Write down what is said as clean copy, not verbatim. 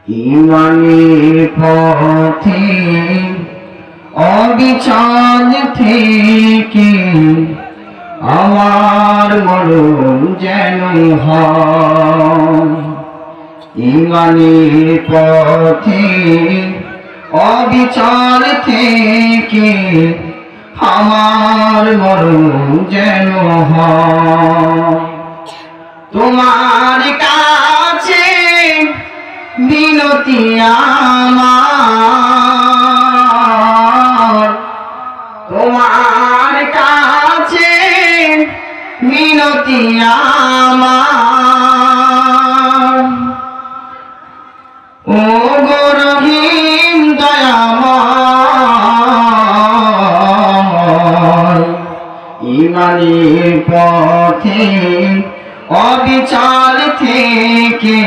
ইমানের পথে অবিচল থেকে আমার মরণ যেন হয়। ইমানের পথে অবিচল থেকে আমার মরণ যেন হয়। তোমার কাছে বিনতি আমার, তোমার কাছে মিনতি আমার। ও গো রহিম দয়াময়, ইমানের পথে অবিচল থেকে